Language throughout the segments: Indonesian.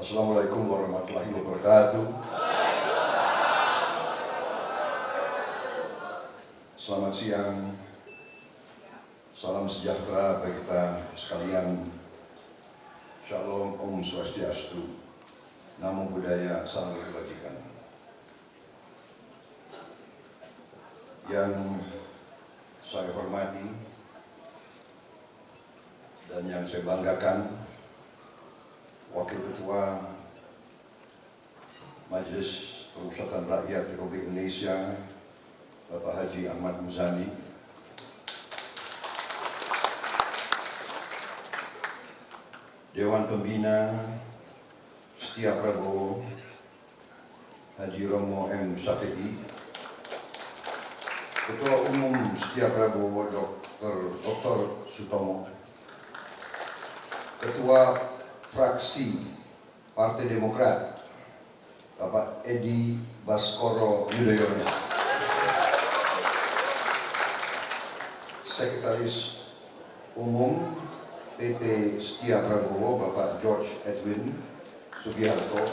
Assalamualaikum warahmatullahi wabarakatuh. Selamat siang, salam sejahtera bagi kita sekalian. Shalom, Om Swastiastu, Namo Buddhaya, salam kebajikan. Yang saya hormati dan yang saya banggakan, Wakil Ketua Majelis Permusyawaratan Rakyat Republik Indonesia, Bapak Haji Ahmad Muzani, Dewan Pembina Setia Prabowo, Haji Romo M. Syafi'i, Ketua Umum Setia Prabowo Dr. Sutomo, Ketua Fraksi Partai Demokrat Bapak Edi Baskoro Yudhoyono, Sekretaris Umum PP Setia Prabowo Bapak George Edwin Sugiharto,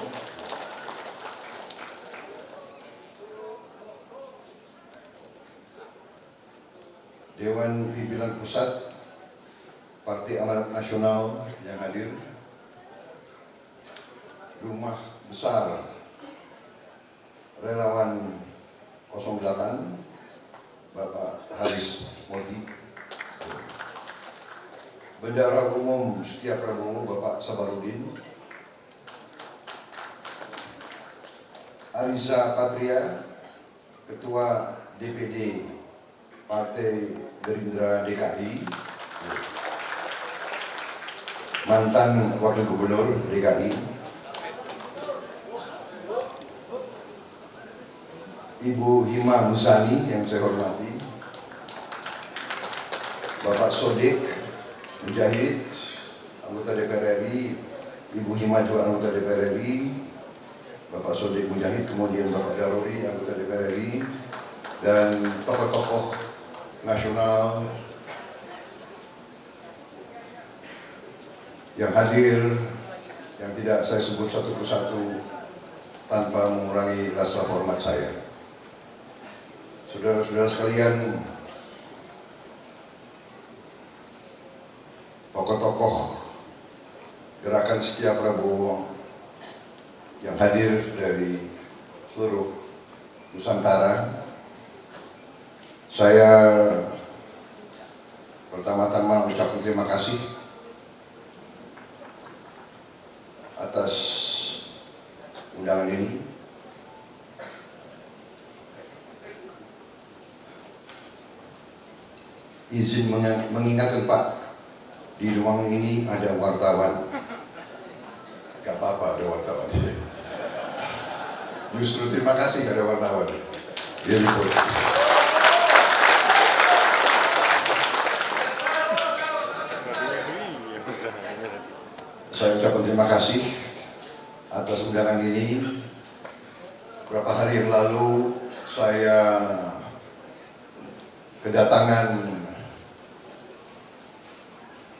Dewan Pimpinan Pusat Partai Amanat Nasional yang hadir, Rumah Besar Relawan 08 Bapak Haris Modi, Bendahara Umum Setia Prabowo Bapak Sabarudin, Ariza Patria, Ketua DPD Partai Gerindra DKI, mantan Wakil Gubernur DKI, Ibu Hima Muzani yang saya hormati, Bapak Sodik Mujahid, anggota DPR RI, Ibu Hima juga anggota DPR RI, Bapak Sodik Mujahid, kemudian Bapak Daruri, anggota DPR RI, dan tokoh-tokoh nasional yang hadir, yang tidak saya sebut satu persatu tanpa mengurangi rasa hormat saya. Saudara-saudara sekalian, tokoh-tokoh Gerakan Setia Prabowo yang hadir dari seluruh Nusantara, saya pertama-tama ucapkan terima kasih atas undangan ini. Izin mengingatkan Pak, di ruang ini ada wartawan. Gak apa-apa ada wartawan. Justru terima kasih ada wartawan. Dia report. Saya ucapkan terima kasih atas undangan ini. Beberapa hari yang lalu saya kedatangan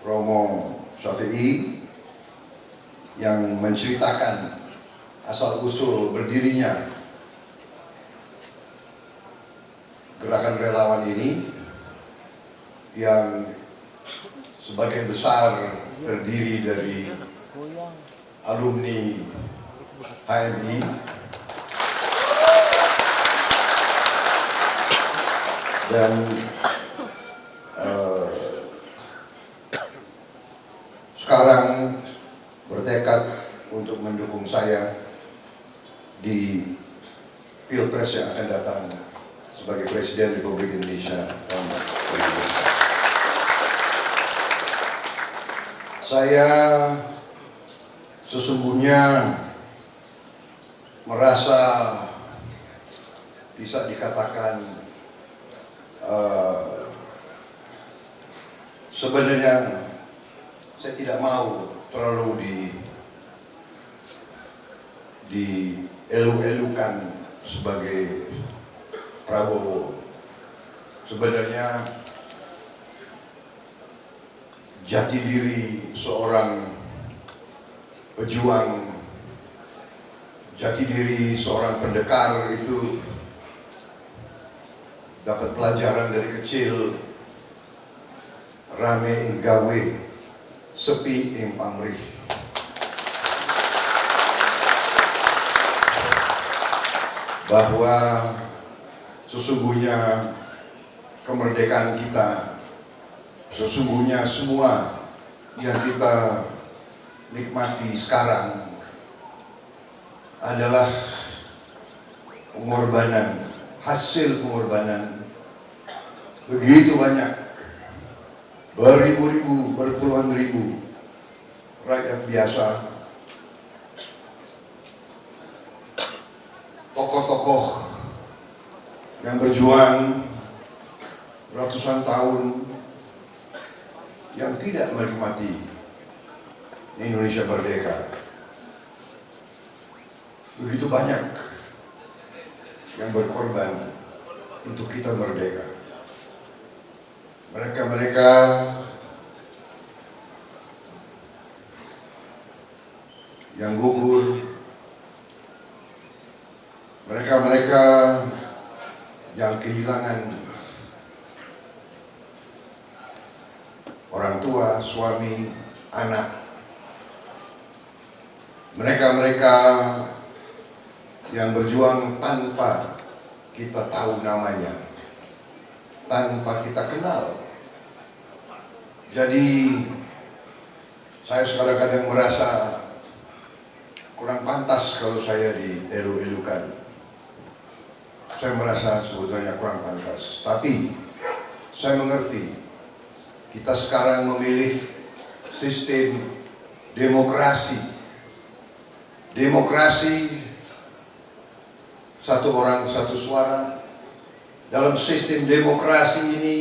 Romo Syafi'i yang menceritakan asal-usul berdirinya gerakan relawan ini yang sebagian besar terdiri dari alumni HMI, dan sekarang bertekad untuk mendukung saya di Pilpres yang akan datang sebagai Presiden Republik Indonesia tahun 2024. Saya sesungguhnya merasa bisa dikatakan sebenarnya saya tidak mau terlalu dielu-elukan sebagai Prabowo. Sebenarnya jati diri seorang pejuang jati diri seorang pendekar itu dapat pelajaran dari kecil, rame ing gawe, sepi ing pamrih. Bahwa sesungguhnya kemerdekaan kita, sesungguhnya semua yang kita nikmati sekarang adalah pengorbanan, hasil pengorbanan begitu banyak, beribu-ribu, berpuluhan ribu rakyat biasa, tokoh-tokoh yang berjuang ratusan tahun yang tidak menikmati Indonesia merdeka. Begitu banyak yang berkorban untuk kita merdeka. Mereka-mereka yang gugur, mereka-mereka yang kehilangan orang tua, suami, anak, mereka-mereka yang berjuang tanpa kita tahu namanya, tanpa kita kenal. Jadi saya kadang-kadang merasa kurang pantas kalau saya dielu-elukan. Saya merasa sebetulnya kurang pantas, tapi saya mengerti kita sekarang memilih sistem demokrasi. Demokrasi satu orang satu suara. Dalam sistem demokrasi ini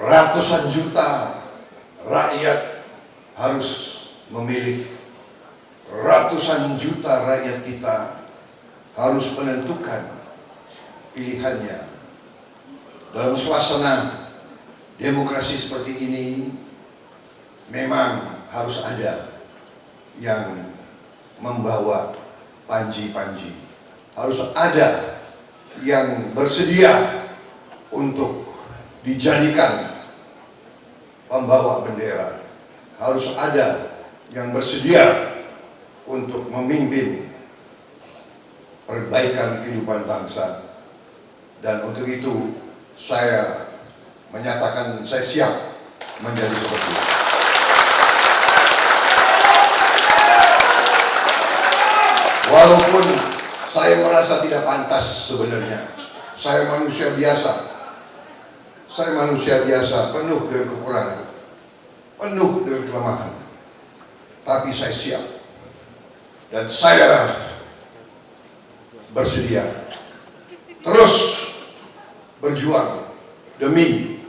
ratusan juta rakyat harus memilih. Ratusan juta rakyat kita harus menentukan pilihannya. Dalam suasana demokrasi seperti ini memang harus ada yang membawa panji-panji, harus ada yang bersedia untuk dijadikan pembawa bendera, harus ada yang bersedia untuk memimpin perbaikan kehidupan bangsa. Dan untuk itu saya menyatakan saya siap menjadi seperti itu. Walaupun saya merasa tidak pantas sebenarnya, saya manusia biasa. Saya manusia biasa, penuh dengan kekurangan, penuh dengan kelemahan. Tapi saya siap. Dan saya bersedia terus berjuang demi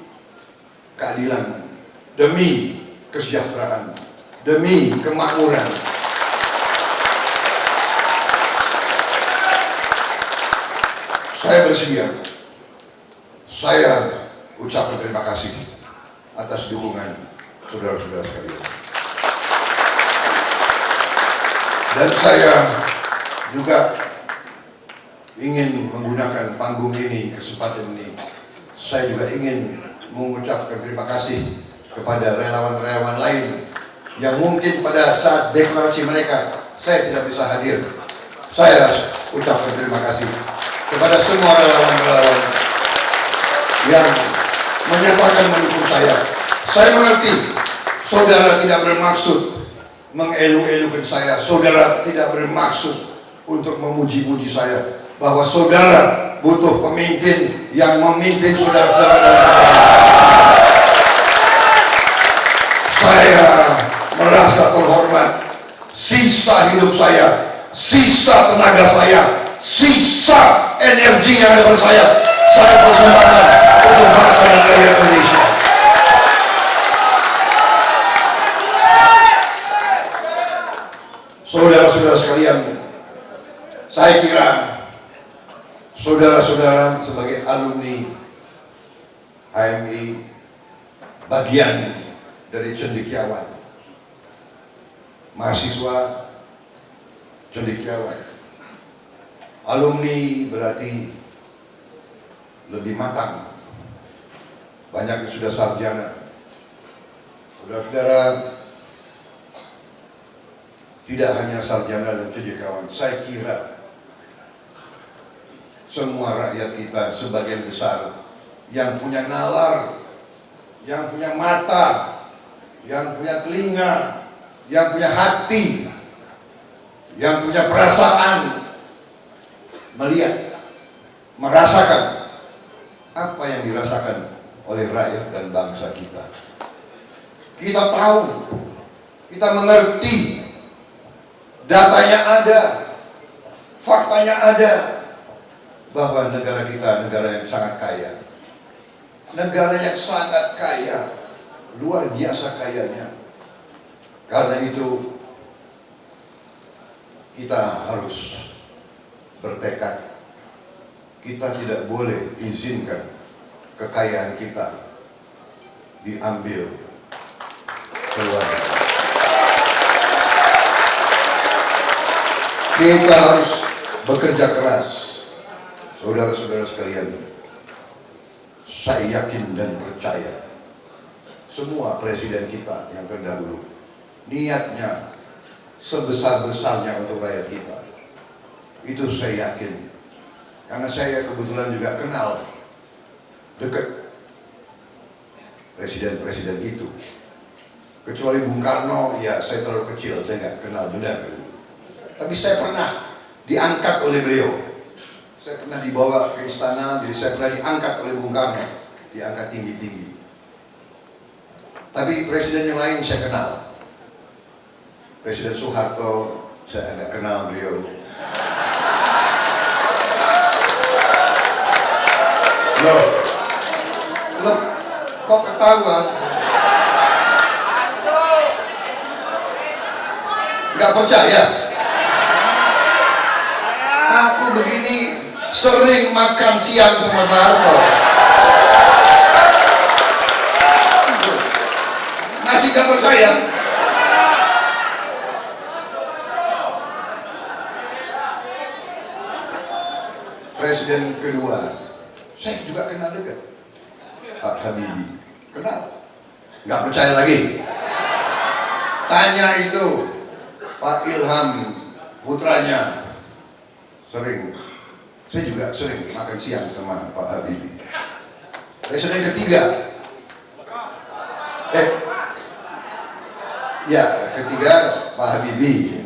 keadilan, demi kesejahteraan, demi kemakmuran. Saya bersedia. Saya ucapkan terima kasih atas dukungan saudara-saudara sekalian. Dan saya juga ingin menggunakan panggung ini, kesempatan ini, saya juga ingin mengucapkan terima kasih kepada relawan-relawan lain yang mungkin pada saat deklarasi mereka saya tidak bisa hadir. Saya ucapkan terima kasih kepada semua relawan-relawan yang menyatakan mendukung saya. Saya mengerti saudara tidak bermaksud mengelu-elukan saya, saudara tidak bermaksud untuk memuji-muji saya, bahwa saudara butuh pemimpin yang memimpin saudara-saudara. Saya merasa terhormat. Sisa hidup saya, sisa tenaga saya, sisa energi yang ada pada saya persembahkan untuk bangsa dan rakyat Indonesia. Saudara-saudara sekalian, saya kira saudara-saudara sebagai alumni HMI, bagian dari cendekiawan, mahasiswa cendekiawan. Alumni berarti lebih matang, banyak yang sudah sarjana. Saudara-saudara, tidak hanya sarjana dan cendekiawan, saya kira semua rakyat kita sebagian besar yang punya nalar, yang punya mata, yang punya telinga, yang punya hati, yang punya perasaan, melihat, merasakan apa yang dirasakan oleh rakyat dan bangsa kita. Kita tahu, kita mengerti, datanya ada, faktanya ada, bahwa negara kita negara yang sangat kaya, negara yang sangat kaya, luar biasa kayanya. Karena itu kita harus bertekad, kita tidak boleh izinkan kekayaan kita diambil keluar. Kita harus bekerja keras. Saudara-saudara sekalian, saya yakin dan percaya semua presiden kita yang terdahulu niatnya sebesar-besarnya untuk rakyat kita. Itu saya yakin, karena saya kebetulan juga kenal dekat presiden-presiden itu. Kecuali Bung Karno, ya saya terlalu kecil, saya nggak kenal benar. Tapi saya pernah diangkat oleh beliau. Saya pernah dibawa ke istana, jadi saya pernah diangkat oleh Bung Karno, diangkat tinggi-tinggi. Tapi presiden yang lain saya kenal. Presiden Soeharto, saya agak kenal beliau. Loh, kok ketawa? Gak percaya? Aku begini sering makan siang sama Pak Harto. Masih gak percaya? Presiden kedua, saya juga kenal dekat, Pak Habibie, kenal. Nggak percaya lagi? Tanya itu Pak Ilham, putranya, sering. Saya juga sering makan siang sama Pak Habibie. Presiden ketiga, ketiga Pak Habibie.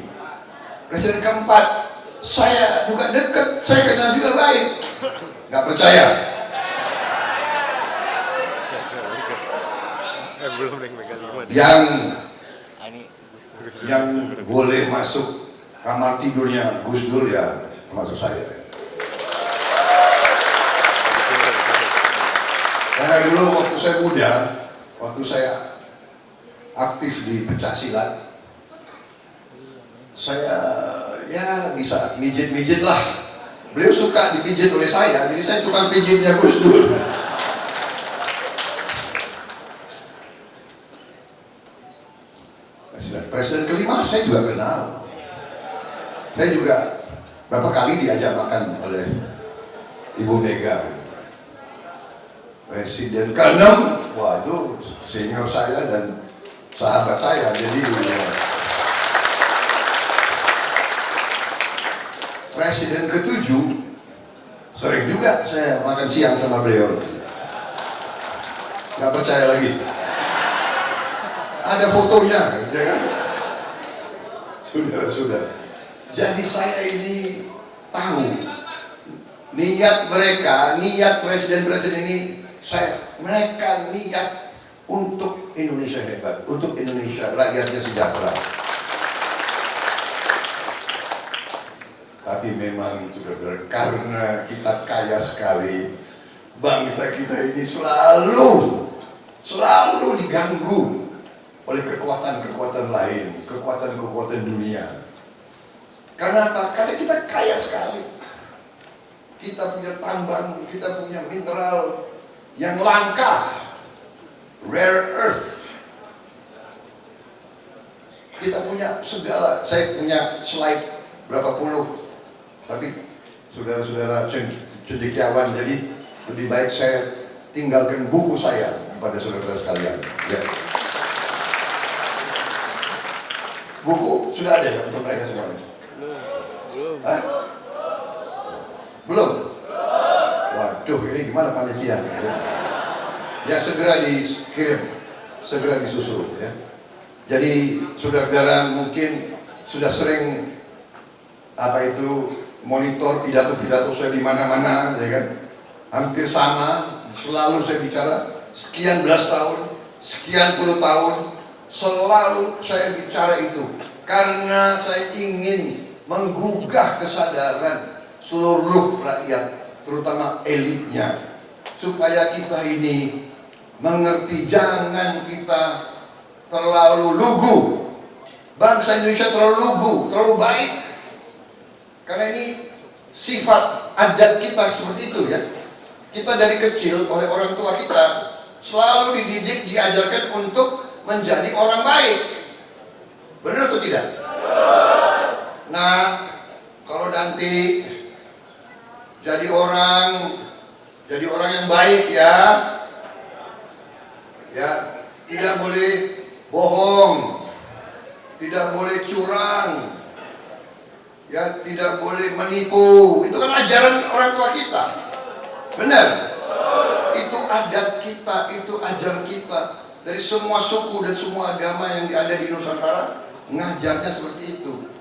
Presiden keempat, saya juga dekat, saya kenal juga baik. Nggak percaya? Yang boleh masuk kamar tidurnya Gus Dur ya termasuk saya. Karena dulu waktu saya muda, waktu saya aktif di pencaksilat, saya ya bisa mijit-mijit lah. Beliau suka dipijit oleh saya, jadi saya tukang pijitnya Gus Dur. Presiden kelima saya juga kenal. Saya juga berapa kali diajak makan oleh Ibu Mega. Presiden ke-6, wah itu senior saya dan sahabat saya, jadi Presiden ke-7 sering juga saya makan siang sama beliau. Gak percaya lagi? Ada fotonya, ya kan? Sudah. Jadi saya ini tahu niat mereka, niat presiden-presiden ini, mereka niat untuk Indonesia hebat, untuk Indonesia rakyatnya sejahtera. Tapi memang saudara, karena kita kaya sekali, bangsa kita ini selalu diganggu oleh kekuatan-kekuatan lain, kekuatan-kekuatan dunia. Karena apa? Karena kita kaya sekali. Kita punya tambang, kita punya mineral yang langka, rare earth. Kita punya segala, saya punya slide berapa puluh, tapi saudara-saudara cendekiawan, jadi lebih baik saya tinggalkan buku saya kepada saudara-saudara sekalian. Ya. Buku sudah ada ya untuk mereka semuanya? Belum. Hah? Belum? Waduh, ini gimana panitia? Ya segera dikirim, segera disusul ya. Jadi saudara-saudara mungkin sudah sering monitor pidato-pidato saya di mana-mana, ya kan? Hampir sama, selalu saya bicara sekian belas tahun, sekian puluh tahun, selalu saya bicara itu karena saya ingin menggugah kesadaran seluruh rakyat, terutama elitnya, supaya kita ini mengerti, jangan kita terlalu lugu. Bangsa Indonesia terlalu lugu, terlalu baik. Karena ini sifat adat kita seperti itu ya. Kita dari kecil oleh orang tua kita selalu dididik, diajarkan untuk menjadi orang baik. Benar atau tidak? Nah, kalau nanti jadi orang yang baik ya, tidak boleh bohong, tidak boleh curang, ya tidak boleh menipu. Itu kan ajaran orang tua kita. Benar? Itu adat kita, itu ajaran kita. Dari semua suku dan semua agama yang ada di Nusantara ngajarnya seperti itu.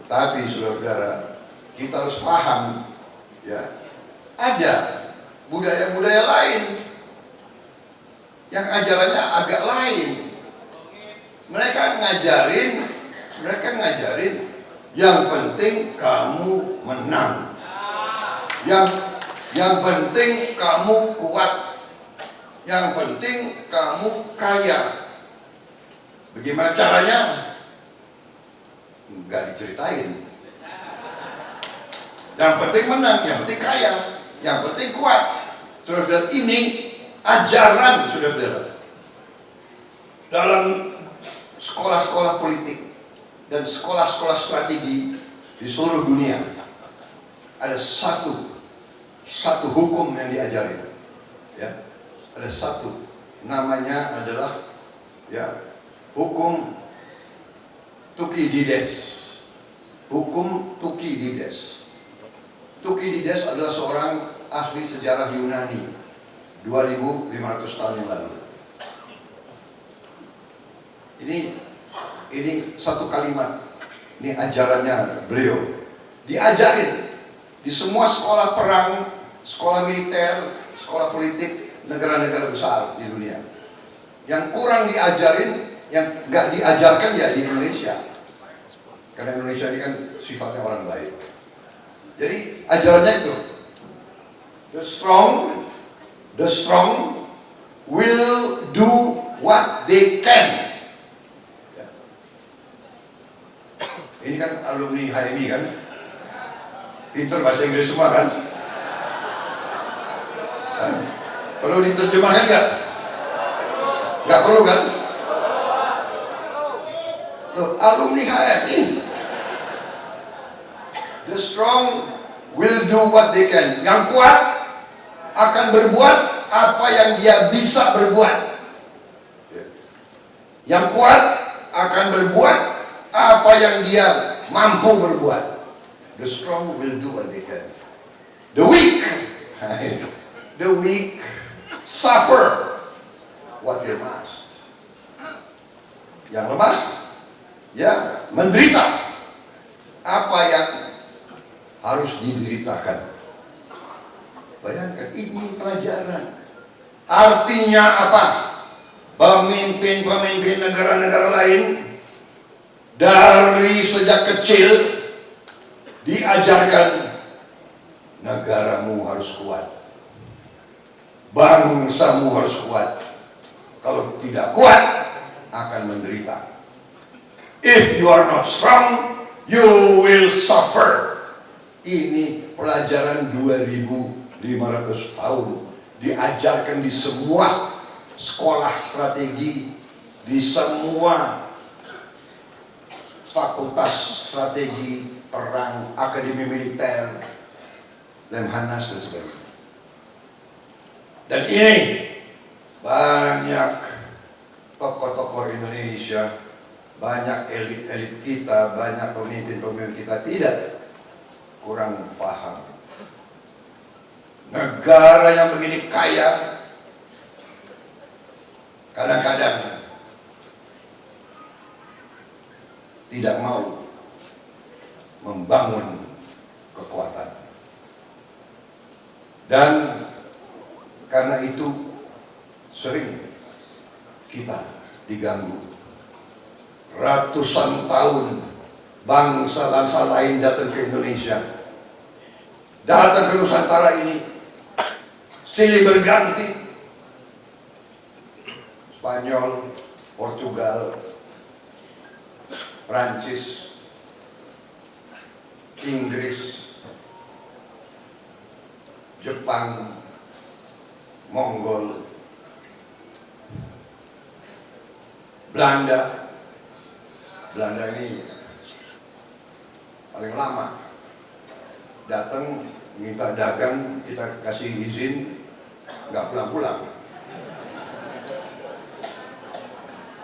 Tapi saudara-saudara, kita harus paham ya, ada budaya-budaya lain yang ajarannya agak lain. Mereka ngajarin yang penting kamu menang, yang penting kamu kuat, yang penting kamu kaya. Bagaimana caranya? Enggak diceritain. Yang penting menang, yang penting kaya, yang penting kuat. Saudara-saudara, ini ajaran saudara-saudara dalam sekolah-sekolah politik dan sekolah-sekolah strategi di seluruh dunia. Ada satu hukum yang diajarin ya, ada satu, namanya adalah ya hukum Thukydides. Hukum Thukydides. Thukydides adalah seorang ahli sejarah Yunani 2500 tahun yang lalu. Ini satu kalimat, ini ajarannya beliau. Diajarin di semua sekolah perang, sekolah militer, sekolah politik negara-negara besar di dunia. Yang kurang diajarin, yang nggak diajarkan ya di Indonesia. Karena Indonesia ini kan sifatnya orang baik. Jadi ajarannya itu, the strong will do what they can. Ini kan alumni HMI kan, pinter bahasa Inggris semua kan. Perlu diterjemahkan nggak? Nggak perlu kan? Loh, alumni HMI, the strong will do what they can. Yang kuat akan berbuat apa yang dia bisa berbuat. Yang kuat akan berbuat apa yang dia mampu berbuat. The strong will do what they can. The weak suffer what they must. Yang lemah ya menderita apa yang harus dideritakan. Bayangkan, ini pelajaran. Artinya apa? Pemimpin-pemimpin negara-negara lain dari sejak kecil diajarkan negaramu harus kuat, bangsamu harus kuat. Kalau tidak kuat akan menderita. If you are not strong, you will suffer. Ini pelajaran 2500 tahun diajarkan di semua sekolah strategi, di semua Fakultas Strategi Perang, Akademi Militer, Lemhanas dan sebagainya. Dan ini banyak tokoh-tokoh Indonesia, banyak elit-elit kita, banyak pemimpin-pemimpin kita tidak kurang paham. Negara yang begini kaya kadang-kadang tidak mau membangun kekuatan. Dan karena itu sering kita diganggu. Ratusan tahun bangsa-bangsa lain datang ke Indonesia, datang ke Nusantara ini, silih berganti. Spanyol, Portugal, Prancis, Inggris, Jepang, Mongol, Belanda. Belanda ini paling lama datang minta dagang, kita kasih izin, nggak pulang-pulang.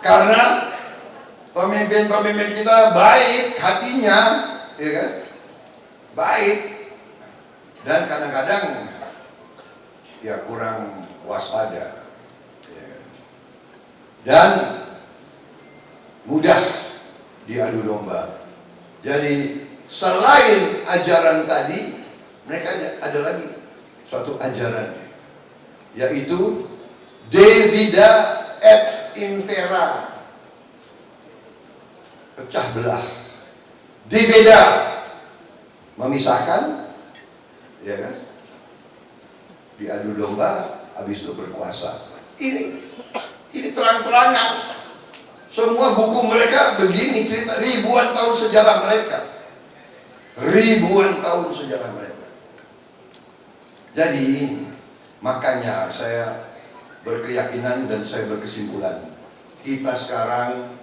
Karena pemimpin-pemimpin kita baik hatinya, ya kan? Baik, dan kadang-kadang ya kurang waspada, ya kan? Dan mudah diadu domba. Jadi selain ajaran tadi, mereka ada lagi suatu ajaran, yaitu divida et impera, pecah belah. Divida memisahkan, ya kan? Diadu domba, habis itu berkuasa. Ini terang-terangan. Semua buku mereka begini cerita, ribuan tahun sejarah mereka. Ribuan tahun sejarah mereka. Jadi makanya saya berkeyakinan dan saya berkesimpulan, kita sekarang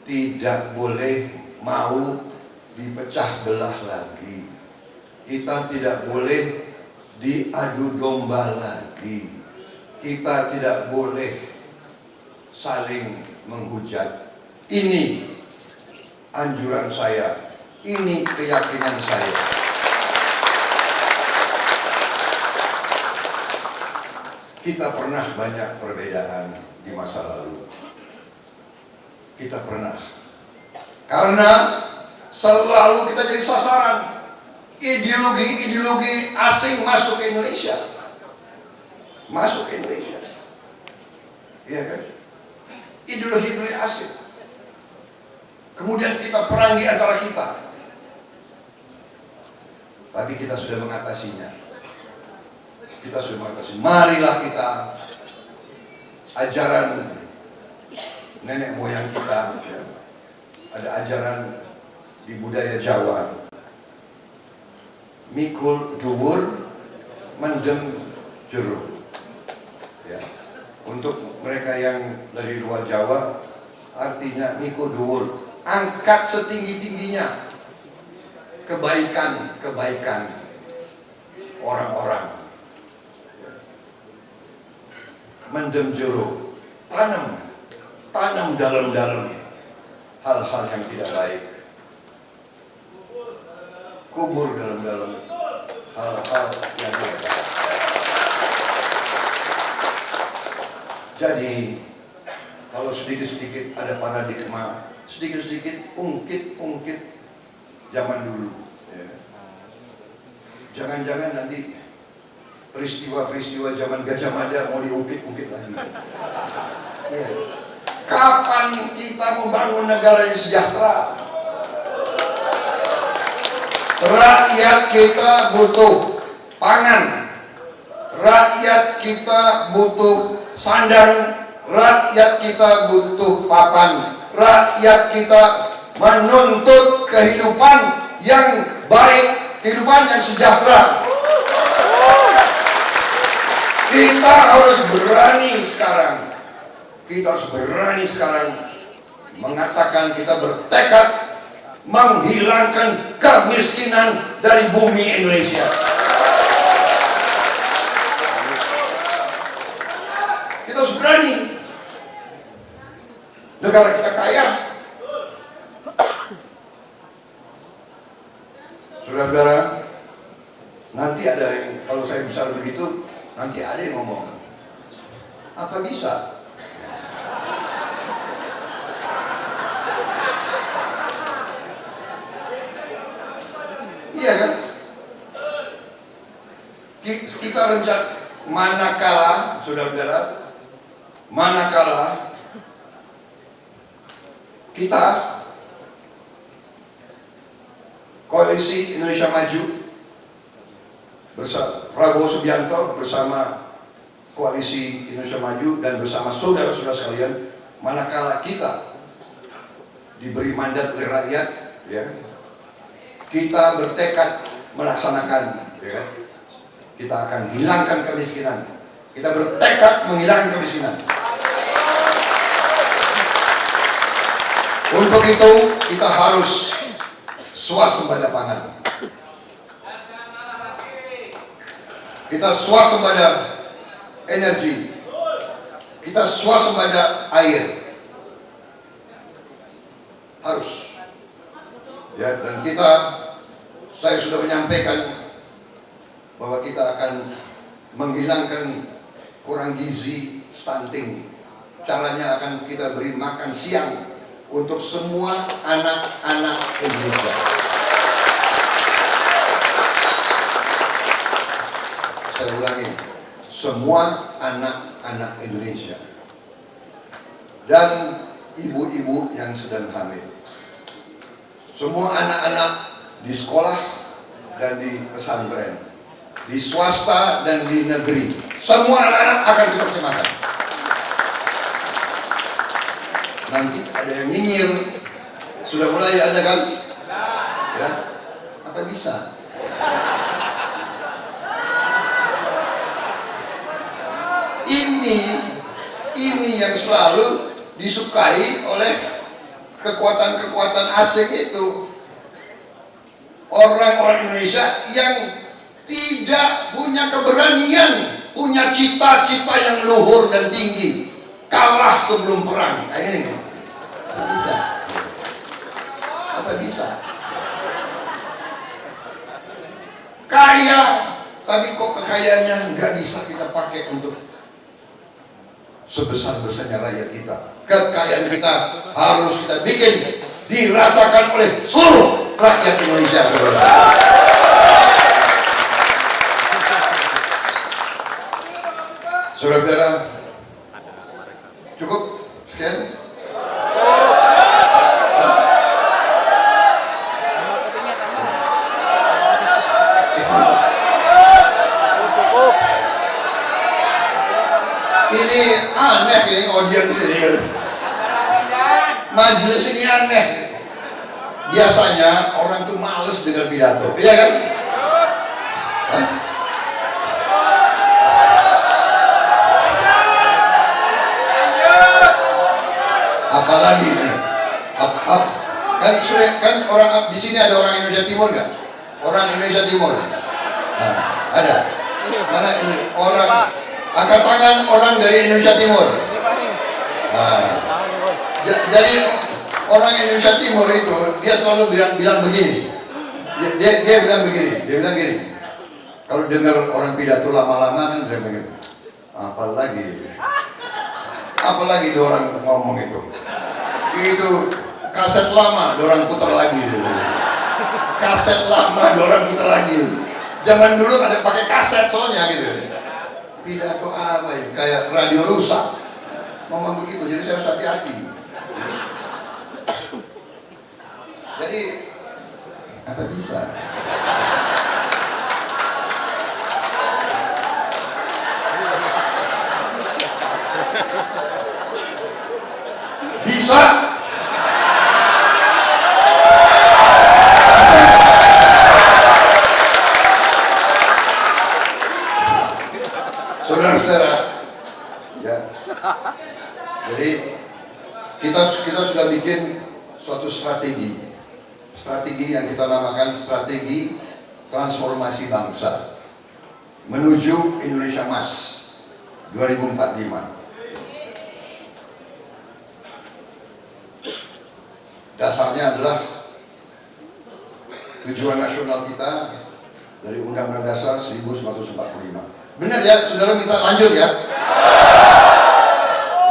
tidak boleh mau dipecah belah lagi. Kita tidak boleh diadu domba lagi. Kita tidak boleh saling menghujat. Ini anjuran saya, ini keyakinan saya. Kita pernah banyak perbedaan di masa lalu. Kita pernah. Karena selalu kita jadi sasaran ideologi-ideologi asing masuk ke Indonesia. Masuk ke Indonesia. Iya kan? Ideologi-ideologi asing. Kemudian kita perang di antara kita. Tapi kita sudah mengatasinya. Kita sudah mengatasi. Marilah kita ajaran nenek moyang kita, ya. Ada ajaran di budaya Jawa. Mikul dhuwur, mendem jero. Ya. Untuk mereka yang dari luar Jawa, artinya mikul dhuwur, angkat setinggi-tingginya kebaikan orang-orang. Mendem jero, tanam dalam-dalam hal-hal yang tidak baik. Kubur dalam-dalam hal-hal yang tidak baik. Jadi kalau sedikit-sedikit ada paradigma, sedikit-sedikit ungkit-ungkit zaman dulu, ya. Jangan-jangan nanti peristiwa-peristiwa zaman Gajah Mada mau diungkit-ungkit lagi. Ya. Kapan kita membangun negara yang sejahtera? Rakyat kita butuh pangan, rakyat kita butuh sandang, rakyat kita butuh papan, rakyat kita menuntut kehidupan yang baik, kehidupan yang sejahtera. Kita harus berani sekarang. Kita harus berani sekarang mengatakan kita bertekad menghilangkan kemiskinan dari bumi Indonesia. Kita harus berani. Negara kita kaya. Saudara-saudara, nanti ada yang, kalau saya bicara begitu, nanti ada yang ngomong, apa bisa? Iya kan? Kita rencana manakala, saudara-saudara, manakala kita Koalisi Indonesia Maju bersama Prabowo Subianto bersama Koalisi Indonesia Maju dan bersama saudara-saudara sekalian, manakala kita diberi mandat oleh rakyat, ya, kita bertekad melaksanakan, ya, kita akan hilangkan kemiskinan. Kita bertekad menghilangkan kemiskinan. Untuk itu kita harus swasembada pangan. Kita swasembada energi. Kita swasembada air. Harus. Ya, dan saya sudah menyampaikan bahwa kita akan menghilangkan kurang gizi, stunting. Caranya akan kita beri makan siang untuk semua anak-anak Indonesia. Saya ulangi, semua anak-anak Indonesia dan ibu-ibu yang sedang hamil. Semua anak-anak di sekolah dan di pesantren, di swasta dan di negeri, semua anak-anak akan kita kasih makan. Nanti ada yang nyinyir, sudah mulai ada kan? Ya, apa bisa? Ini yang selalu disukai oleh kekuatan-kekuatan asing itu. Orang-orang Indonesia yang tidak punya keberanian, punya cita-cita yang luhur dan tinggi, kalah sebelum perang. Nah, ini apa bisa? Apa bisa? Kaya, tapi kok kekayaannya nggak bisa kita pakai untuk sebesar-besarnya rakyat kita. Kekayaan kita harus kita bikin dirasakan oleh seluruh rakyat Indonesia. Saudara-saudara, cukup sekian. Ini aneh ini audiens ini. Majelis ini aneh. Biasanya orang tuh males dengar pidato, iya kan? Hah? Apalagi ini? Kan orang di sini ada orang Indonesia Timur nggak? Orang Indonesia Timur, nah, ada. Mana ini orang? Angkat tangan orang dari Indonesia Timur. Nah, jadi orang Indonesia Timur itu dia selalu bilang begini. Dia bilang begini. Kalau dengar orang pidato lama-lama kan dia begitu. Apalagi dia orang ngomong itu. Itu kaset lama, dia orang putar lagi dulu. Kaset lama, dia orang putar lagi. Zaman dulu ada pakai kaset soalnya gitu. Pidato apa ini? Kayak radio rusak. Ngomong begitu, jadi saya harus hati-hati. Jadi apa bisa? Bisa. Saudara-saudara, ya. Jadi kita sudah bikin suatu strategi strategi yang kita namakan strategi transformasi bangsa menuju Indonesia Emas 2045. Dasarnya adalah tujuan nasional kita dari Undang-Undang Dasar 1945. Benar ya, saudara, kita lanjut ya.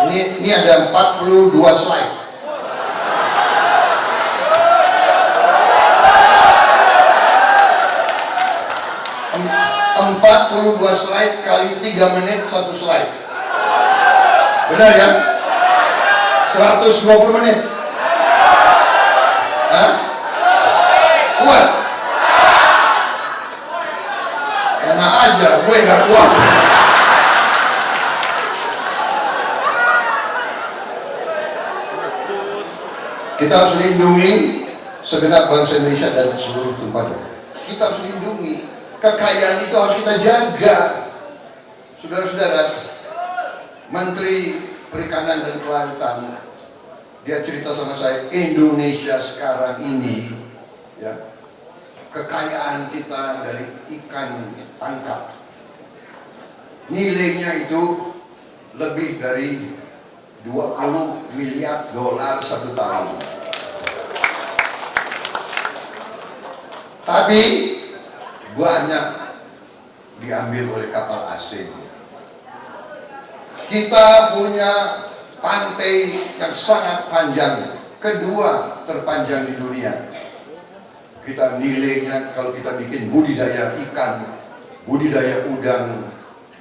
Ini ada 42 slide. Empat 42 slide kali 3 menit 1 slide. Benar ya? 120 menit. Hah? Kuat? Enak aja, gue gak kuat. Kita harus lindungi segenap bangsa Indonesia dan seluruh tumpahnya. Kita harus lindungi. Kekayaan itu harus kita jaga. Saudara-saudara, Menteri Perikanan dan Kelautan, dia cerita sama saya, Indonesia sekarang ini, ya, kekayaan kita dari ikan tangkap, nilainya itu lebih dari 20 miliar dolar satu tahun. Tapi banyak diambil oleh kapal asing. Kita punya pantai yang sangat panjang, kedua terpanjang di dunia. Kita nilainya kalau kita bikin budidaya ikan, budidaya udang,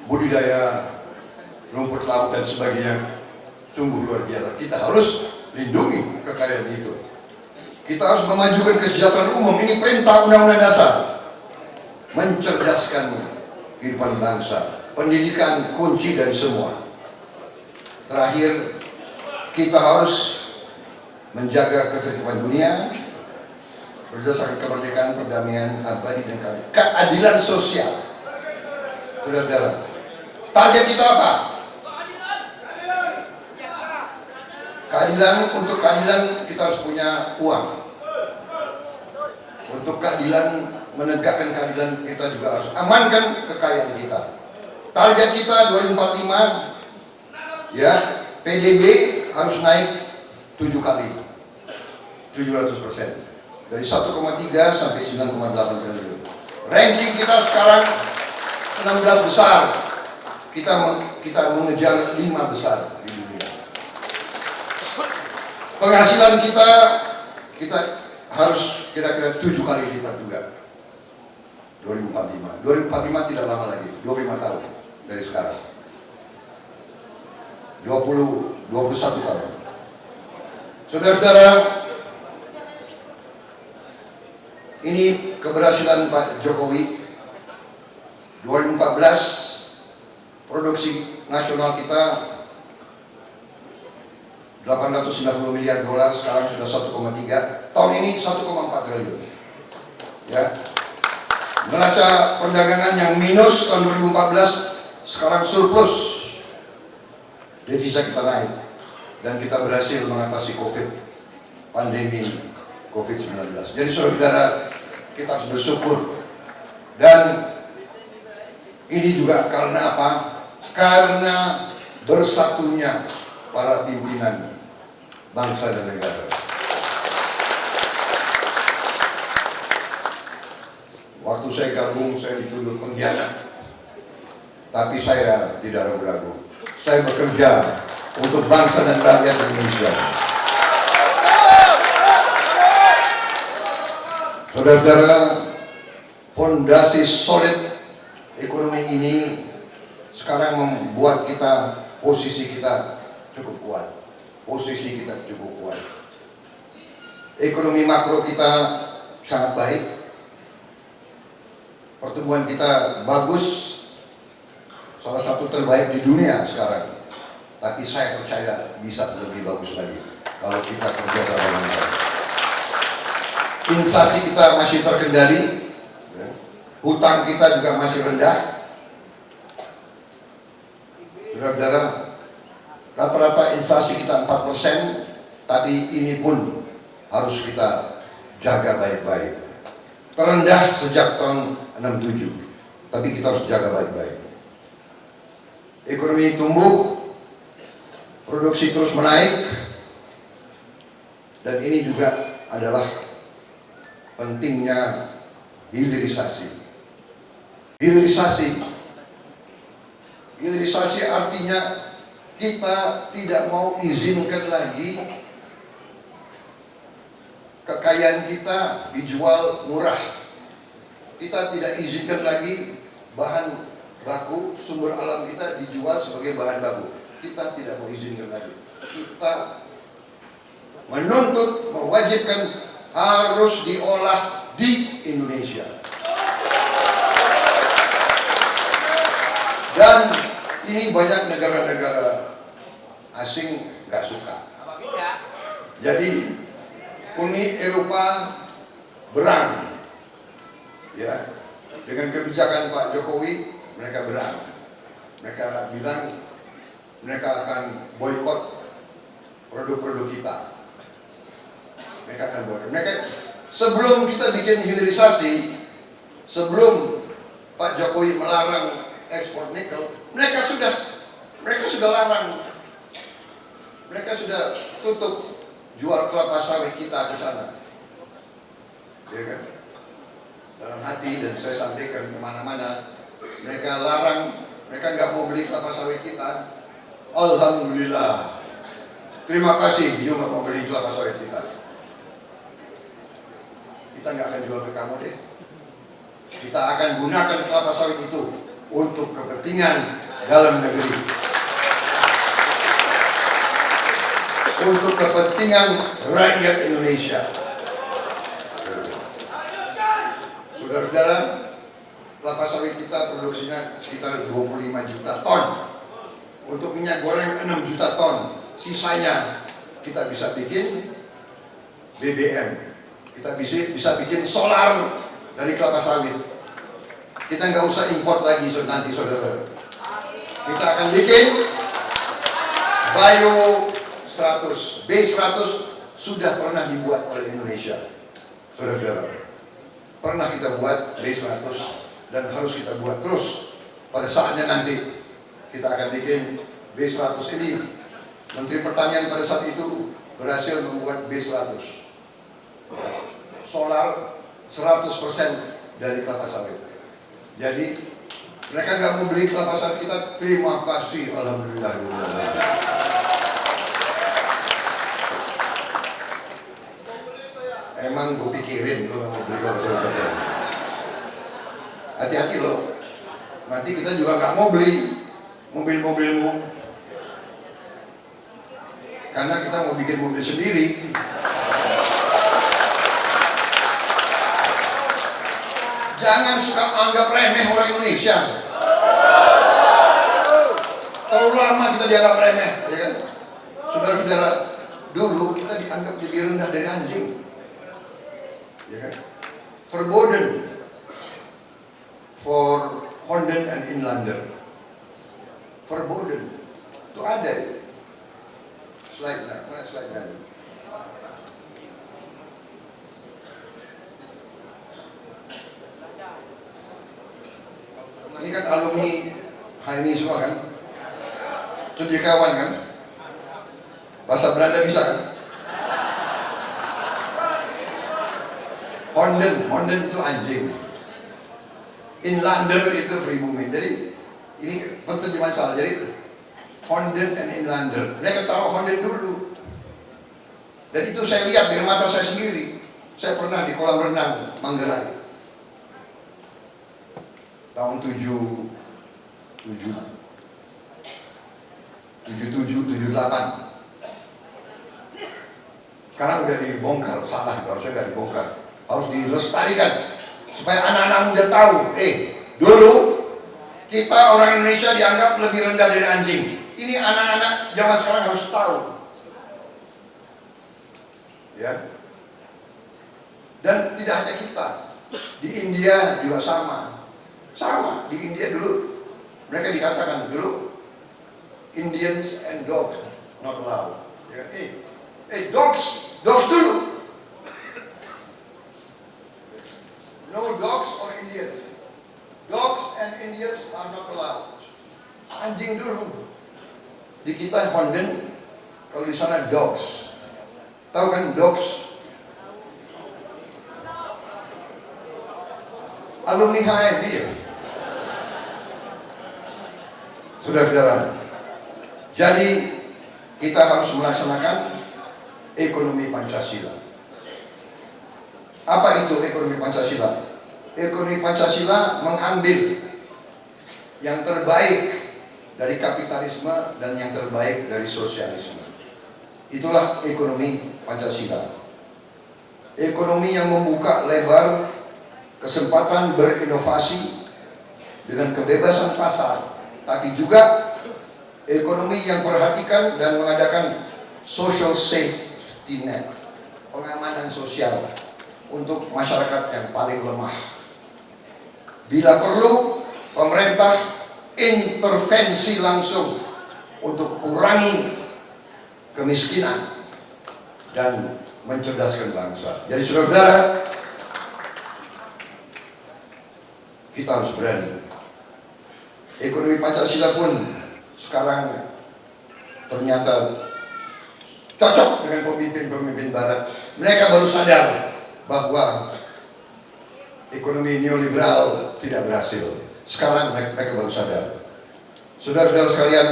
budidaya rumput laut dan sebagainya, sungguh luar biasa. Kita harus lindungi kekayaan itu. Kita harus memajukan kesejahteraan umum. Ini perintah Undang-Undang Dasar. Mencerdaskan kehidupan bangsa. Pendidikan kunci dari semua. Terakhir, kita harus menjaga ketertiban dunia berdasarkan kemerdekaan, perdamaian abadi dan keadilan sosial. Saudara-saudara, target kita apa? Keadilan. Untuk keadilan kita harus punya uang. Untuk keadilan, menegakkan keadilan, kita juga harus amankan kekayaan kita. Target kita 2045, ya, PDB harus naik 7 kali, 700%, dari 1,3 sampai 9,8 triliun. Ranking kita sekarang 16 besar. Kita mengejar 5 besar di dunia. Penghasilan kita harus kira-kira 7 kali lipat juga. 2045 tidak lama lagi, 25 tahun dari sekarang. 21 tahun. Saudara-saudara, ini keberhasilan Pak Jokowi. 2014 produksi nasional kita 890 miliar dolar, sekarang sudah 1,3. Tahun ini 1,4 triliun. Ya. Neraca perdagangan yang minus tahun 2014 sekarang surplus. Devisa kita naik dan kita berhasil mengatasi pandemi COVID-19. Jadi saudara-saudara, kita harus bersyukur. Dan ini juga karena apa? Karena bersatunya para pimpinan bangsa dan negara. Waktu saya gabung, saya dituduh pengkhianat. Tapi saya tidak ragu-ragu. Saya bekerja untuk bangsa dan rakyat Indonesia. Saudara-saudara, fondasi solid ekonomi ini sekarang membuat posisi kita cukup kuat. Posisi kita cukup kuat. Ekonomi makro kita sangat baik. Pertumbuhan kita bagus. Salah satu terbaik di dunia sekarang. Tapi saya percaya bisa lebih bagus lagi kalau kita kerja sama dengan baik. Inflasi kita masih terkendali, ya. Hutang kita juga masih rendah. Saudara-saudara, rata-rata inflasi kita 4%, tapi ini pun harus kita jaga baik-baik. Terendah sejak tahun 67, tapi kita harus jaga baik-baik. Ekonomi tumbuh, produksi terus menaik, dan ini juga adalah pentingnya hilirisasi. Hilirisasi artinya kita tidak mau izinkan lagi kekayaan kita dijual murah. Kita tidak izinkan lagi bahan baku sumber alam kita dijual sebagai bahan baku. Kita tidak mau izinkan lagi. Kita menuntut, mewajibkan harus diolah di Indonesia. Dan ini banyak negara-negara asing nggak suka. Jadi Uni Eropa berang, ya, dengan kebijakan Pak Jokowi mereka berang. Mereka bilang mereka akan boikot produk-produk kita. Mereka akan boikot. Mereka sebelum kita bikin hilirisasi, sebelum Pak Jokowi melarang ekspor nikel, mereka sudah larang. Mereka sudah tutup jual kelapa sawit kita ke sana, ya kan? Dalam hati, dan saya sampaikan kemana-mana, mereka larang, mereka nggak mau beli kelapa sawit kita. Alhamdulillah, terima kasih, you nggak mau beli kelapa sawit kita. Kita nggak akan jual ke kamu deh. Kita akan gunakan kelapa sawit itu untuk kepentingan dalam negeri, untuk kepentingan rakyat Indonesia. Saudara-saudara, kelapa sawit kita produksinya sekitar 25 juta ton. Untuk minyak goreng 6 juta ton. Sisanya kita bisa bikin BBM. Kita bisa bikin solar dari kelapa sawit. Kita nggak usah import lagi nanti, saudara. Kita akan bikin Bio 100, B100 sudah pernah dibuat oleh Indonesia, saudara-saudara. Pernah kita buat B100 dan harus kita buat terus. Pada saatnya nanti kita akan bikin B100 ini. Menteri Pertanian pada saat itu berhasil membuat B100, solar 100% dari kelapa sawit. Jadi mereka nggak mau beli kelapa sawit kita, terima kasih, alhamdulillah. Emang gue pikirin lo mau beli kelapa sawit kita. Hati-hati lo, nanti kita juga nggak mau beli mobil-mobilmu, karena kita mau bikin mobil sendiri. Jangan suka anggap remeh orang Indonesia. Terlalu lama kita dianggap remeh, ya kan? Saudara-saudara, dulu kita dianggap lebih rendah dari anjing, ya kan? Verboden for Honden and Inlander. Verboden itu ada ya? Slide-nya, mana slide-nya? Ini kan alumni HMI semua kan? Cendekiawan kan? Bahasa Belanda bisa kan? Honden itu anjing. Inlander itu pribumi. Jadi ini penerjemahan salah. Jadi Honden and Inlander. Mereka taruh Honden dulu. Dan itu saya lihat dengan mata saya sendiri. Saya pernah di kolam renang Manggarai. Tahun 77, 78. Sekarang udah dibongkar, salah, harusnya nggak dibongkar, harus dilestarikan supaya anak-anak muda tahu. Dulu kita orang Indonesia dianggap lebih rendah dari anjing. Ini anak-anak zaman sekarang harus tahu, ya. Dan tidak hanya kita, di India juga sama. Di India dulu mereka dikatakan dulu Indians and dogs not allowed. Ya, dogs dulu. anjing dulu. Di kita Honden, kalau di sana dogs. Tahu kan dogs? Alumni HMI ya. Saudara-saudara, jadi kita harus melaksanakan ekonomi Pancasila. Apa itu ekonomi Pancasila? Ekonomi Pancasila mengambil yang terbaik dari kapitalisme dan yang terbaik dari sosialisme. Itulah ekonomi Pancasila. Ekonomi yang membuka lebar kesempatan berinovasi dengan kebebasan pasar, tapi juga ekonomi yang perhatikan dan mengadakan social safety net, pengamanan sosial untuk masyarakat yang paling lemah. Bila perlu, pemerintah intervensi langsung untuk kurangi kemiskinan dan mencerdaskan bangsa. Jadi saudara-saudara, kita harus berani. Ekonomi Pancasila pun sekarang ternyata cocok dengan pemimpin-pemimpin Barat. Mereka baru sadar bahwa ekonomi neoliberal tidak berhasil. Sekarang mereka baru sadar. Saudara-saudara sekalian,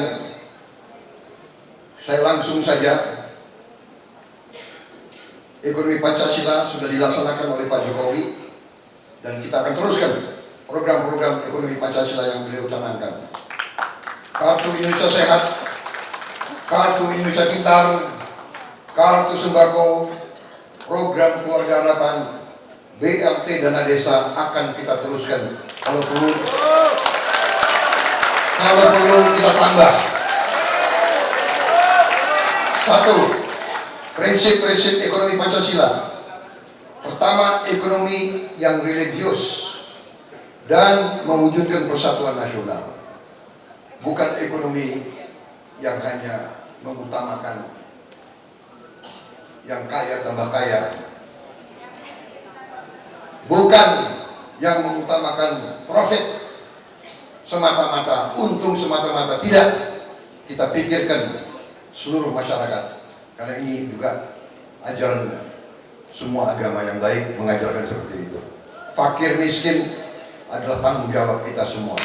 saya langsung saja, ekonomi Pancasila sudah dilaksanakan oleh Pak Jokowi dan kita akan teruskan program-program ekonomi Pancasila yang beliau canangkan. Kartu Indonesia Sehat, Kartu Indonesia Pintar, Kartu Sembako, program Keluarga Harapan, BLT Dana Desa akan kita teruskan. Kalau perlu kita tambah. Satu, prinsip-prinsip ekonomi Pancasila. Pertama, ekonomi yang religius dan mewujudkan persatuan nasional. Bukan ekonomi yang hanya mengutamakan yang kaya tambah kaya. Bukan yang mengutamakan profit semata-mata, untung semata-mata. Tidak. Kita pikirkan seluruh masyarakat. Karena ini juga ajaran semua agama yang baik mengajarkan seperti itu. Fakir miskin adalah tanggung jawab kita semua.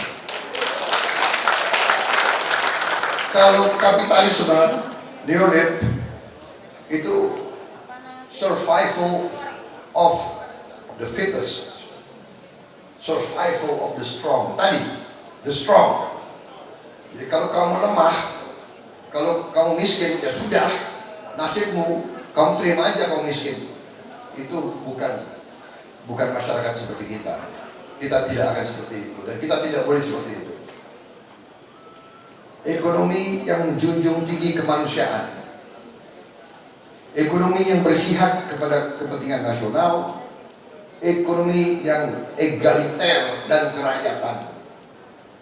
Kalau kapitalisme neolib itu survival of the fittest, survival of the strong. Tadi the strong. Jadi kalau kamu lemah, kalau kamu miskin, ya sudah, nasibmu, kamu terima aja kamu miskin. Itu bukan masyarakat seperti kita. Kita tidak akan seperti itu dan kita tidak boleh seperti itu. Ekonomi yang menjunjung tinggi kemanusiaan, ekonomi yang bersihat kepada kepentingan nasional, ekonomi yang egaliter dan kerakyatan.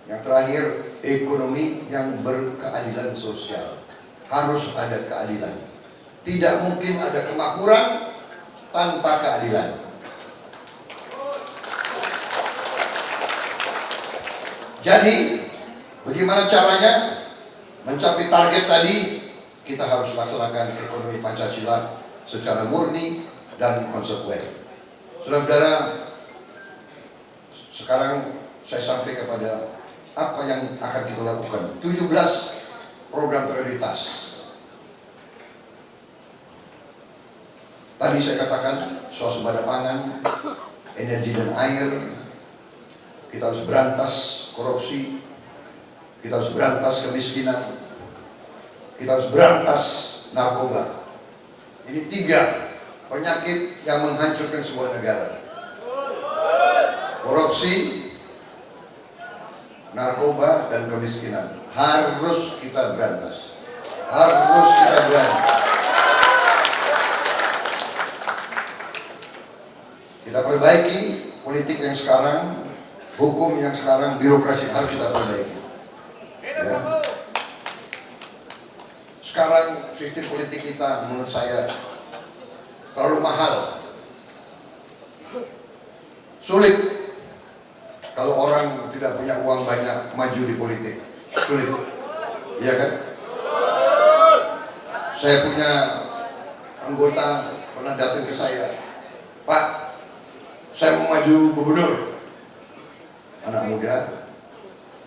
Yang terakhir, ekonomi yang berkeadilan sosial. Harus ada keadilan. Tidak mungkin ada kemakmuran tanpa keadilan. Jadi, bagaimana caranya mencapai target tadi? Kita harus laksanakan ekonomi Pancasila secara murni dan konsekuen. Saudara-saudara, sekarang saya sampai kepada apa yang akan kita lakukan. 17 program prioritas. Tadi saya katakan swasembada pangan, energi dan air. Kita harus berantas korupsi, kita harus berantas kemiskinan, kita harus berantas narkoba. Ini 3 penyakit yang menghancurkan sebuah negara. Korupsi, narkoba, dan kemiskinan. Harus kita berantas. Harus kita berantas. Kita perbaiki politik yang sekarang, hukum yang sekarang, birokrasi harus kita perbaiki. Ya. Sekarang sistem politik kita menurut saya terlalu mahal. Sulit kalau orang tidak punya uang banyak maju di politik. Sulit, iya kan? Saya punya anggota pernah datang ke saya, Pak, saya mau maju gubernur. Anak muda,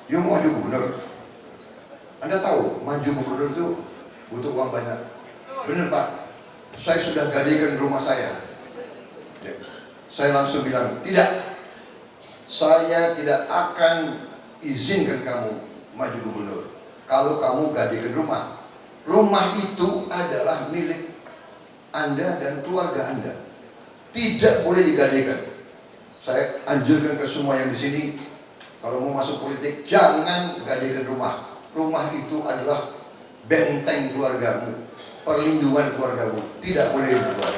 dia mau maju gubernur. Anda tahu, maju gubernur itu butuh uang banyak. Benar Pak, saya sudah gadikan rumah saya. Saya langsung bilang, tidak, saya tidak akan izinkan kamu maju gubernur kalau kamu gadikan rumah. Rumah itu adalah milik Anda dan keluarga Anda, tidak boleh digadikan. Saya anjurkan ke semua yang di sini, kalau mau masuk politik jangan gadikan rumah. Rumah itu adalah benteng keluargamu, perlindungan keluargamu, tidak boleh dijual.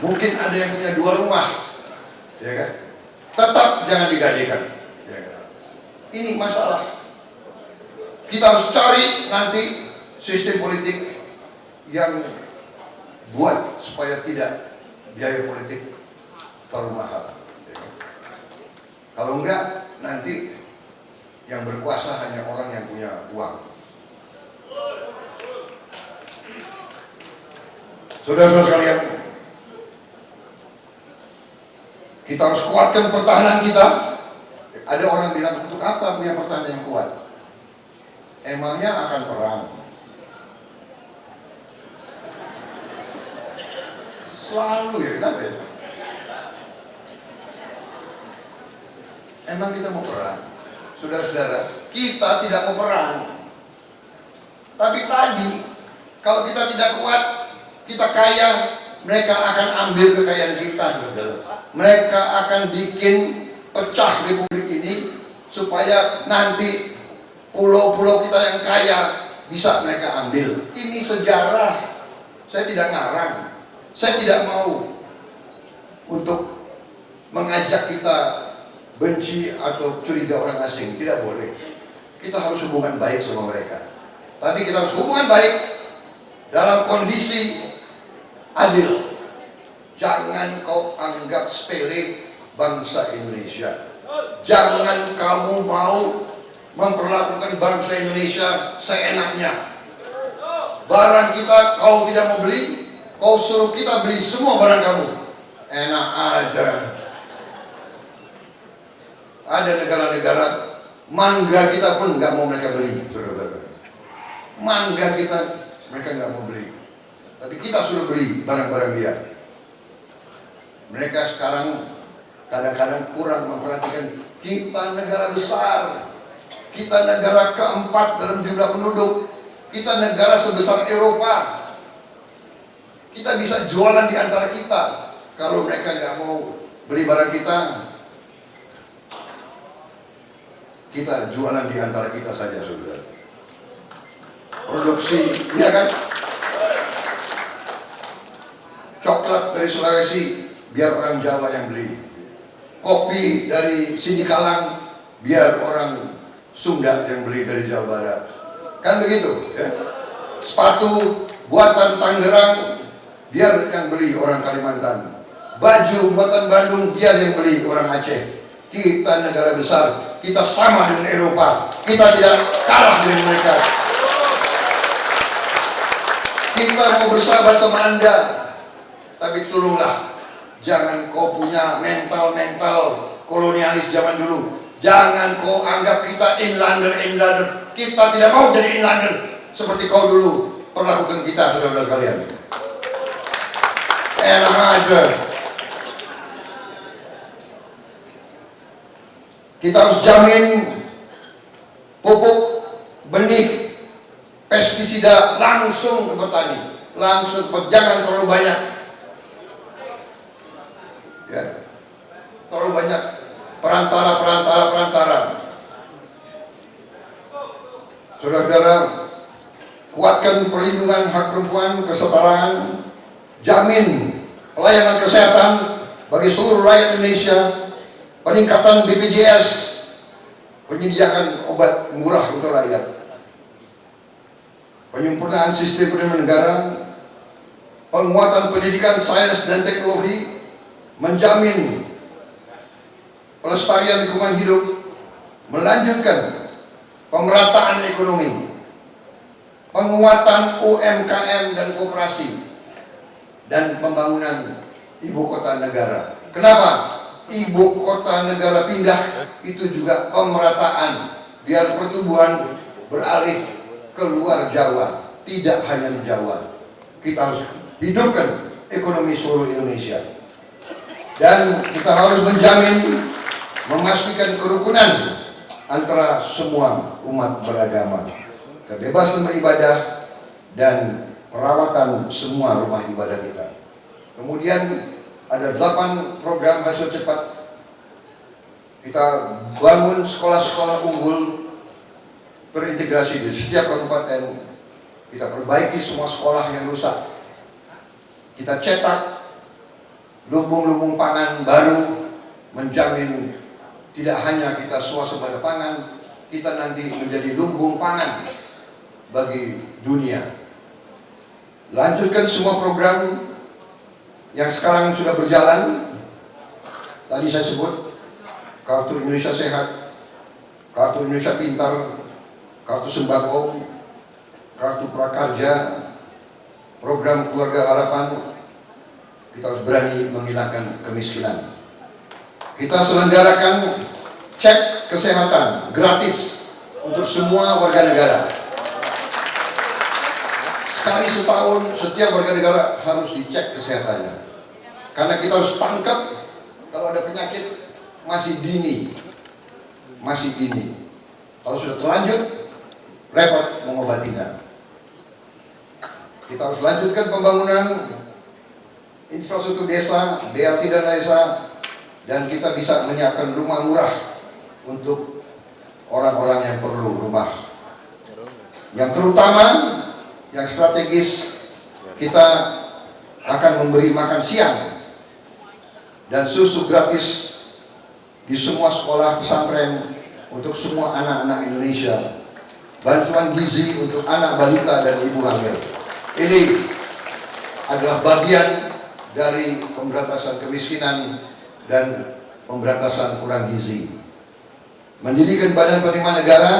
Mungkin ada yang punya 2 rumah, ya kan? Tetap jangan digadikan. Ya kan? Ini masalah. Kita harus cari nanti sistem politik yang buat supaya tidak biaya politik terlalu mahal. Ya kan? Kalau enggak, nanti yang berkuasa hanya orang yang punya uang. Saudara-saudara sekalian, kita harus kuatkan pertahanan kita. Ada orang bilang, untuk apa punya pertahanan yang kuat? Emangnya akan perang? Selalu ya, kenapa ya? Emang kita mau perang? Saudara-saudara, kita tidak mau perang. Tapi tadi, kalau kita tidak kuat, kita kaya, mereka akan ambil kekayaan kita, saudara. Mereka akan bikin pecah republik ini supaya nanti pulau-pulau kita yang kaya bisa mereka ambil. Ini sejarah. Saya tidak ngarang. Saya tidak mau untuk mengajak kita benci atau curiga orang asing. Tidak boleh. Kita harus hubungan baik sama mereka. Tapi kita harus hubungan baik dalam kondisi adil. Jangan kau anggap sepele bangsa Indonesia. Jangan kamu mau memperlakukan bangsa Indonesia seenaknya. Barang kita kau tidak mau beli, kau suruh kita beli semua barang kamu. Enak aja. Ada negara-negara mangga kita pun nggak mau mereka beli, saudara-saudara. Mangga kita mereka nggak mau beli, tapi kita suruh beli barang-barang dia. Mereka sekarang kadang-kadang kurang memperhatikan kita negara besar, kita negara keempat dalam jumlah penduduk, kita negara sebesar Eropa. Kita bisa jualan di antara kita. Kalau mereka nggak mau beli barang kita jualan di antara kita saja, saudara. Produksi, iya kan? Coklat dari Sulawesi, biar orang Jawa yang beli. Kopi dari Sidikalang, biar orang Sunda yang beli dari Jawa Barat. Kan begitu, ya? Sepatu buatan Tangerang, biar yang beli orang Kalimantan. Baju buatan Bandung, biar yang beli orang Aceh. Kita negara besar, kita sama dengan Eropa, kita tidak kalah dengan mereka. Kita mau bersahabat sama Anda, tapi tolonglah jangan kau punya mental kolonialis zaman dulu. Jangan kau anggap kita inlander. Kita tidak mau jadi inlander seperti kau dulu perlakukan kita, saudara-saudara sekalian. Enak aja. Kita harus jamin pupuk, benih, pestisida langsung ke petani, langsung, jangan terlalu banyak. Ya, terlalu banyak perantara. Saudara-saudara, kuatkan perlindungan hak perempuan, kesetaraan, jamin pelayanan kesehatan bagi seluruh rakyat Indonesia, peningkatan BPJS, penyediaan obat murah untuk rakyat, penyempurnaan sistem pendidikan negara, penguatan pendidikan sains dan teknologi, menjamin pelestarian lingkungan hidup, melanjutkan pemerataan ekonomi, penguatan UMKM dan koperasi, dan pembangunan ibu kota negara. Kenapa? Ibu kota negara pindah itu juga pemerataan, biar pertumbuhan beralih keluar Jawa, tidak hanya di Jawa. Kita harus hidupkan ekonomi seluruh Indonesia, dan kita harus menjamin, memastikan kerukunan antara semua umat beragama, kebebasan beribadah, dan perawatan semua rumah ibadah kita. Kemudian ada 8 program hasil cepat. Kita bangun sekolah-sekolah unggul terintegrasi di setiap kabupaten. Kita perbaiki semua sekolah yang rusak. Kita cetak lumbung-lumbung pangan baru, menjamin tidak hanya kita swasembada pangan, kita nanti menjadi lumbung pangan bagi dunia. Lanjutkan semua program yang sekarang sudah berjalan. Tadi saya sebut Kartu Indonesia Sehat, Kartu Indonesia Pintar, Kartu Sembako, Kartu Prakarja, program Keluarga Harapan. Kita harus berani menghilangkan kemiskinan. Kita selenggarakan cek kesehatan gratis untuk semua warga negara. Sekali setahun setiap warga negara harus dicek kesehatannya, karena kita harus tangkap kalau ada penyakit masih dini. Kalau sudah terlanjut, repot mengobatinya. Kita harus lanjutkan pembangunan infrastruktur desa, BLT dan desa, dan kita bisa menyiapkan rumah murah untuk orang-orang yang perlu rumah. Yang terutama, yang strategis, kita akan memberi makan siang dan susu gratis di semua sekolah pesantren untuk semua anak-anak Indonesia. Bantuan gizi untuk anak balita dan ibu hamil. Ini adalah bagian dari pemberantasan kemiskinan dan pemberantasan kurang gizi. Mendirikan badan penerimaan negara,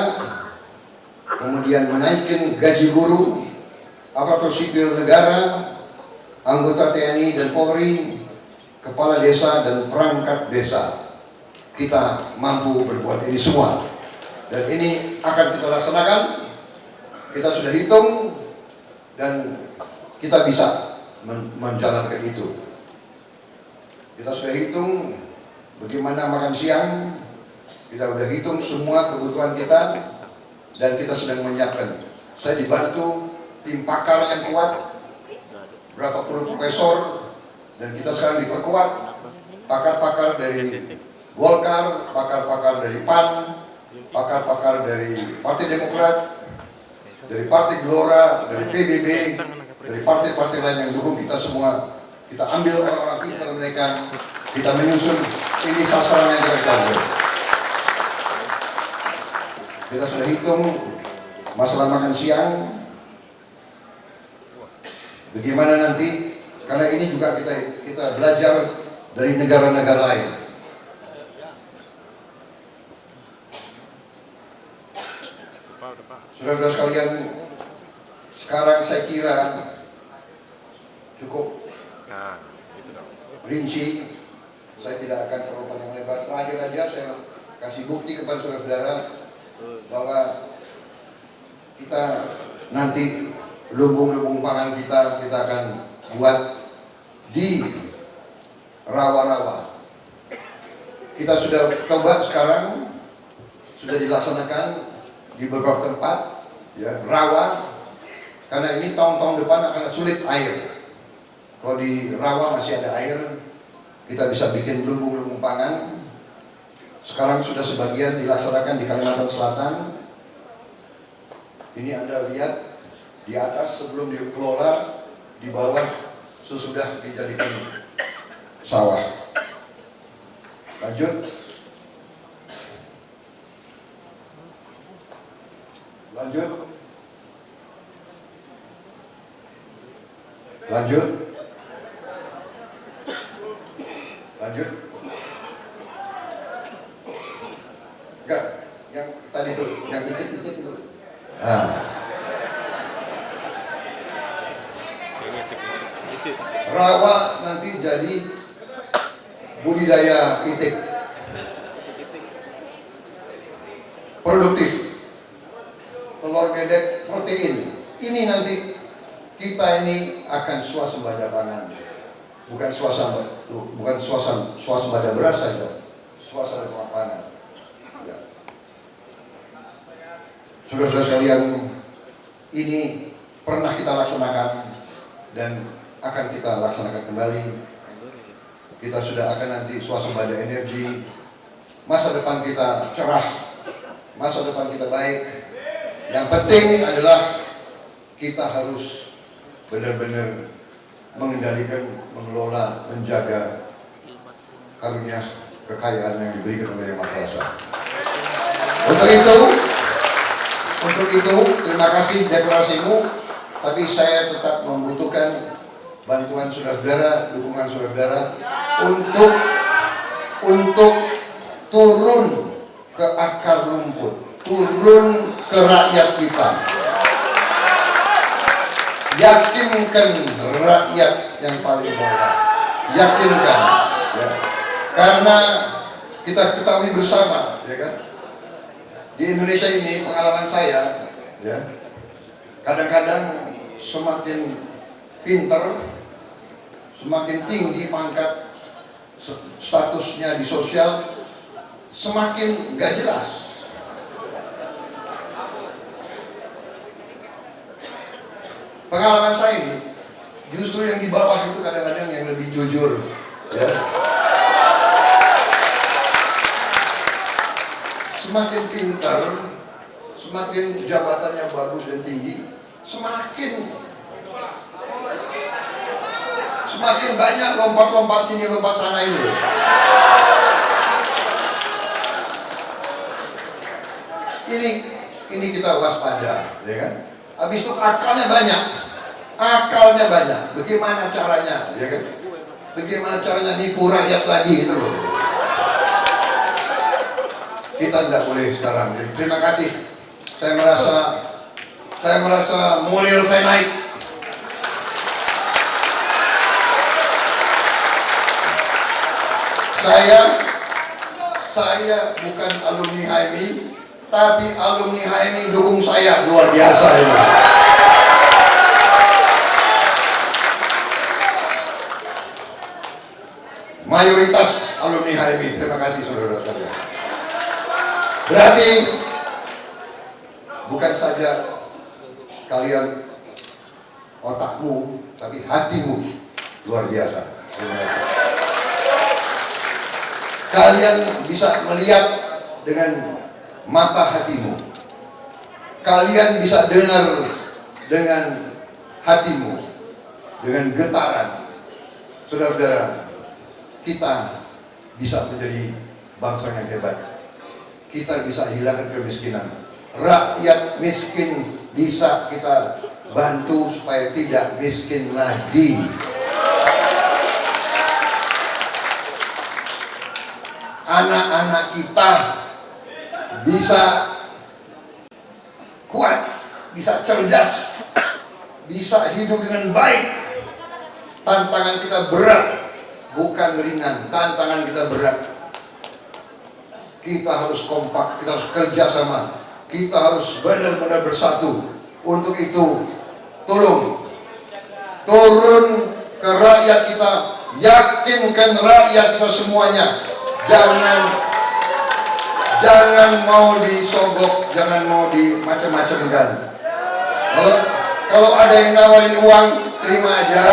kemudian menaikkan gaji guru, aparatur sipil negara, anggota TNI dan Polri, kepala desa dan perangkat desa. Kita mampu berbuat ini semua, dan ini akan kita laksanakan. Kita sudah hitung dan kita bisa menjalankan itu. Kita sudah hitung bagaimana makan siang, kita sudah hitung semua kebutuhan kita, dan kita sedang menyiapkan. Saya dibantu tim pakar yang kuat, berapa puluh profesor, dan kita sekarang diperkuat pakar-pakar dari Golkar, pakar-pakar dari PAN, pakar-pakar dari Partai Demokrat, dari Partai Gelora, dari PBB, dari partai-partai lain yang dukung kita semua. Kita ambil orang-orang pintar mereka, kita menyusun ini sasaran yang kita capai. Kita sudah hitung masalah makan siang, bagaimana nanti, karena ini juga kita belajar dari negara-negara lain. Saudara-saudara sekalian, sekarang saya kira cukup rinci. Saya tidak akan terlalu panjang lebar. Terakhir aja saya kasih bukti kepada saudara-saudara bahwa kita nanti lumbung-lumbung pangan kita akan buat di rawa-rawa. Kita sudah coba sekarang, sudah dilaksanakan di beberapa tempat, ya, rawa, karena ini tahun-tahun depan akan sulit air. Kalau di rawa masih ada air, kita bisa bikin lumbung-lumbung pangan. Sekarang sudah sebagian dilaksanakan di Kalimantan Selatan. Ini Anda lihat di atas sebelum dikelola, di bawah sesudah dijadikan sawah. Lanjut. Lanjut. Lanjut. Lanjut. Enggak. Nah, rawa nanti jadi budidaya itik produktif, telur bebek protein. Ini nanti kita ini akan swasembada pangan, bukan swasembada beras saja, swasembada pangan. Ya. Saudara-saudara sekalian, ini pernah kita laksanakan dan akan kita laksanakan kembali. Kita sudah akan nanti swasembada energi. Masa depan kita cerah, masa depan kita baik. Yang penting adalah kita harus benar-benar mengendalikan, mengelola, menjaga karunia kekayaan yang diberikan oleh Yang Maha Kuasa. Untuk itu, terima kasih deklarasimu, tapi saya tetap membutuhkan bantuan saudara-saudara, dukungan saudara-saudara untuk turun ke akar rumput, turun ke rakyat kita. Yakinkan rakyat yang paling bawah, yakinkan, ya. Karena kita ketahui bersama, ya kan, di Indonesia ini pengalaman saya, ya, kadang-kadang semakin pinter, semakin tinggi pangkat statusnya di sosial, semakin gak jelas. Pengalaman saya ini, justru yang di bawah itu kadang-kadang yang lebih jujur, ya. Semakin pintar, semakin jabatannya bagus dan tinggi, semakin banyak lompat-lompat sini, lompat sana ini. Ini kita waspada, ya kan? Habis itu akalnya banyak. Bagaimana caranya, ya kan? Bagaimana caranya nipu rakyat lagi itu loh. Kita tidak boleh sekarang. Jadi terima kasih. Saya merasa moral saya naik. Saya bukan alumni HMI, tapi alumni HMI dukung saya luar biasa ini. Mayoritas alumni HMI. Terima kasih saudara-saudara. Berarti bukan saja kalian otakmu, tapi hatimu luar biasa. Terima kasih. Kalian bisa melihat dengan mata hatimu. Kalian bisa dengar dengan hatimu, dengan getaran. Saudara-saudara, kita bisa menjadi bangsa yang hebat. Kita bisa hilangkan kemiskinan. Rakyat miskin bisa kita bantu supaya tidak miskin lagi. Anak-anak kita bisa kuat, bisa cerdas, bisa hidup dengan baik. Tantangan kita berat, bukan ringan. Tantangan kita berat. Kita harus kompak, kita harus kerjasama, kita harus benar-benar bersatu. Untuk itu, tolong turun ke rakyat kita, yakinkan rakyat kita semuanya. Jangan mau disogok, jangan mau di macam-macamkan. Kalau ada yang nawarin uang, terima aja.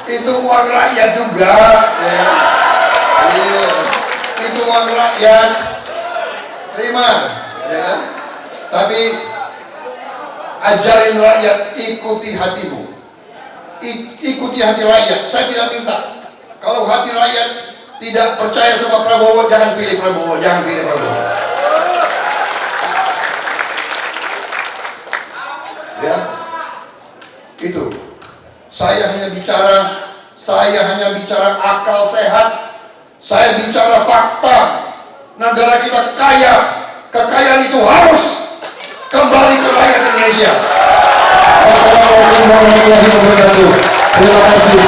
Itu uang rakyat juga, ya. Iya. Itu uang rakyat, terima, ya. Tapi ajarin rakyat, ikuti hatimu. Ikuti hati rakyat. Saya tidak minta. Kalau hati rakyat tidak percaya sama Prabowo, jangan pilih Prabowo, jangan pilih Prabowo. Ya, itu. Saya hanya bicara akal sehat. Saya bicara fakta. negara kita kaya, kekayaan itu harus kembali ke rakyat Indonesia. Wassalamualaikum warahmatullahi wabarakatuh. Terima kasih.